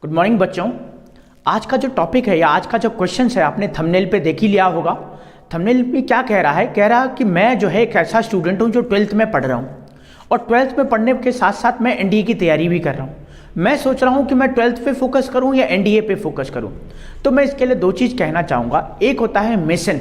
Good morning बच्चों। आज का जो टॉपिक है या आज का जो क्वेश्चन है आपने थंबनेल पे देख ही लिया होगा। थंबनेल में क्या कह रहा है? कह रहा कि मैं जो है एक ऐसा स्टूडेंट हूँ जो 12th में पढ़ रहा हूँ और 12th में पढ़ने के साथ साथ मैं एनडीए की तैयारी भी कर रहा हूँ। मैं सोच रहा हूँ कि मैं 12th पे फोकस करूँ या एनडीए पे फोकस करूँ। तो मैं इसके लिए दो चीज़ कहना चाहूँगा। एक होता है mission,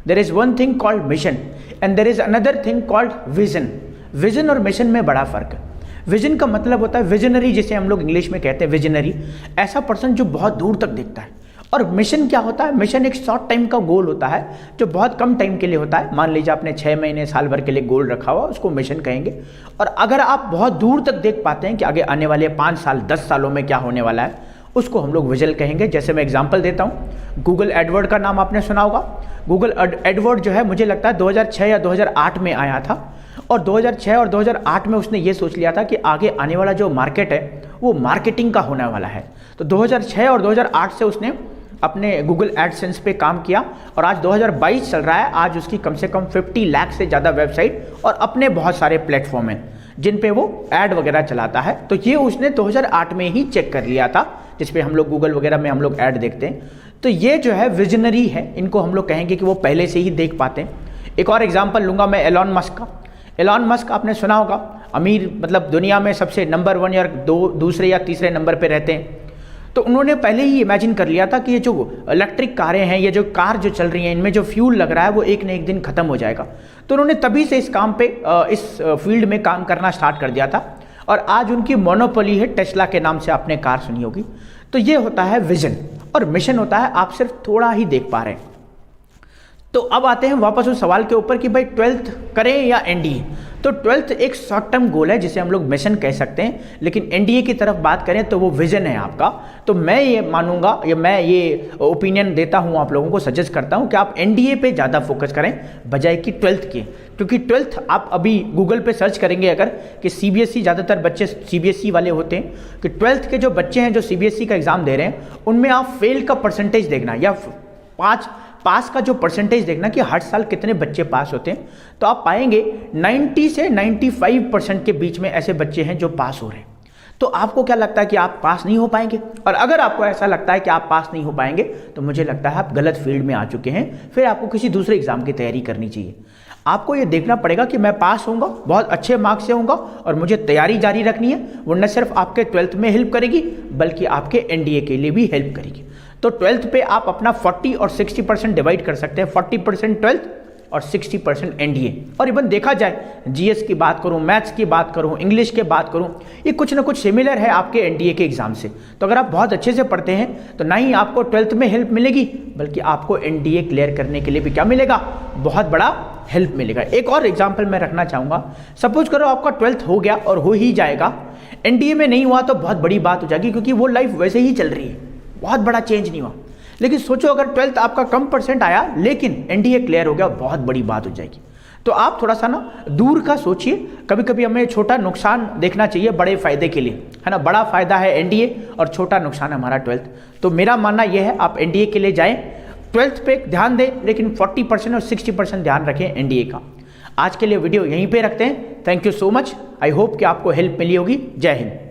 there is one thing called mission and there is another thing called vision. Vision और मिशन में बड़ा फ़र्क है। विजन का मतलब होता है विजनरी, जिसे हम लोग इंग्लिश में कहते हैं विजनरी, ऐसा पर्सन जो बहुत दूर तक देखता है। और मिशन क्या होता है? मिशन एक शॉर्ट टाइम का गोल होता है जो बहुत कम टाइम के लिए होता है। मान लीजिए आपने 6 महीने साल भर के लिए गोल रखा हुआ, उसको मिशन कहेंगे। और अगर आप बहुत दूर तक देख पाते हैं कि आगे आने वाले 5 साल 10 सालों में क्या होने वाला है, उसको हम लोग विजन कहेंगे। जैसे मैं एग्जांपल देता हूँ, गूगल एडवर्ड का नाम आपने सुना होगा। गूगल एडवर्ड जो है मुझे लगता है 2006 या 2008 में आया था और 2006 और 2008 में उसने ये सोच लिया था कि आगे आने वाला जो मार्केट है वो मार्केटिंग का होने वाला है। तो 2006 और 2008 से उसने अपने गूगल एडसेंस पे काम किया और आज 2022 चल रहा है। आज उसकी कम से कम 50 लाख से ज़्यादा वेबसाइट और अपने बहुत सारे प्लेटफॉर्म हैं जिन पे वो ऐड वगैरह चलाता है। तो ये उसने 2008 में ही चेक कर लिया था, जिस पे हम लोग गूगल वगैरह में हम लोग ऐड देखते हैं। तो ये जो है विजनरी है, इनको हम लोग कहेंगे कि वो पहले से ही देख पाते हैं। एक और एग्जाम्पल लूँगा मैं एलॉन मस्क का। एलॉन मस्क आपने सुना होगा, अमीर मतलब दुनिया में सबसे नंबर 1 या दूसरे या तीसरे नंबर पे रहते हैं। तो उन्होंने पहले ही इमेजिन कर लिया था कि ये जो इलेक्ट्रिक कारें हैं, ये जो कार जो चल रही हैं, इनमें जो फ्यूल लग रहा है वो एक न एक दिन खत्म हो जाएगा। तो उन्होंने तभी से इस काम पे इस फील्ड में काम करना स्टार्ट कर दिया था और आज उनकी मोनोपोली है। टेस्ला के नाम से आपने कार सुनी होगी। तो ये होता है विजन और मिशन होता है आप सिर्फ थोड़ा ही देख पा रहे हैं। तो अब आते हैं वापस उस सवाल के ऊपर कि भाई 12th करें या एनडीए। तो 12th एक शॉर्ट टर्म गोल है जिसे हम लोग मिशन कह सकते हैं, लेकिन एनडीए की तरफ बात करें तो वो विजन है आपका। तो मैं ये मानूंगा या मैं ये ओपिनियन देता हूँ, आप लोगों को सजेस्ट करता हूँ कि आप एनडीए पे ज़्यादा फोकस करें बजाय कि 12th के। क्योंकि 12th आप अभी गूगल पे सर्च करेंगे अगर कि सीबीएसई, ज़्यादातर बच्चे सीबीएसई वाले होते हैं, कि 12th के जो बच्चे हैं जो सीबीएसई का एग्ज़ाम दे रहे हैं उनमें आप फेल का परसेंटेज देखना या पास का जो परसेंटेज देखना कि हर साल कितने बच्चे पास होते हैं। तो आप पाएंगे 90 से 95% के बीच में ऐसे बच्चे हैं जो पास हो रहे हैं। तो आपको क्या लगता है कि आप पास नहीं हो पाएंगे? और अगर आपको ऐसा लगता है कि आप पास नहीं हो पाएंगे तो मुझे लगता है आप गलत फील्ड में आ चुके हैं। फिर आपको किसी दूसरे एग्जाम की तैयारी करनी चाहिए। आपको ये देखना पड़ेगा कि मैं पास होऊंगा, बहुत अच्छे मार्क्स से होऊंगा और मुझे तैयारी जारी रखनी है। वो न सिर्फ आपके 12th में हेल्प करेगी बल्कि आपके एनडीए के लिए भी हेल्प करेगी। तो 12th पे आप अपना 40 और 60% डिवाइड कर सकते हैं। 40% 12th और 60% एनडीए। और इवन देखा जाए जीएस की बात करूं, मैथ्स की बात करूं, इंग्लिश की बात करूं, ये कुछ ना कुछ सिमिलर है आपके एनडीए के एग्जाम से। तो अगर आप बहुत अच्छे से पढ़ते हैं तो ना ही आपको 12th में हेल्प मिलेगी बल्कि आपको एनडीए क्लियर करने के लिए भी क्या मिलेगा? बहुत बड़ा हेल्प मिलेगा। एक और एग्जाम्पल मैं रखना चाहूँगा। सपोज करो आपका 12th हो गया और हो ही जाएगा, एनडीए में नहीं हुआ तो बहुत बड़ी बात हो जाएगी क्योंकि वो लाइफ वैसे ही चल रही है, बहुत बड़ा चेंज नहीं हुआ। लेकिन सोचो अगर 12th आपका कम परसेंट आया लेकिन एनडीए क्लियर हो गया, बहुत बड़ी बात हो जाएगी। तो आप थोड़ा सा ना दूर का सोचिए। कभी कभी हमें छोटा नुकसान देखना चाहिए बड़े फायदे के लिए, है ना। बड़ा फायदा है एनडीए और छोटा नुकसान है हमारा 12th। तो मेरा मानना यह है आप एनडीए के लिए जाएं, 12th पे ध्यान दें, लेकिन 40% और 60% ध्यान रखें एनडीए का। आज के लिए वीडियो यहीं पे रखते हैं। Thank you so much. I hope कि आपको हेल्प मिली होगी। जय हिंद।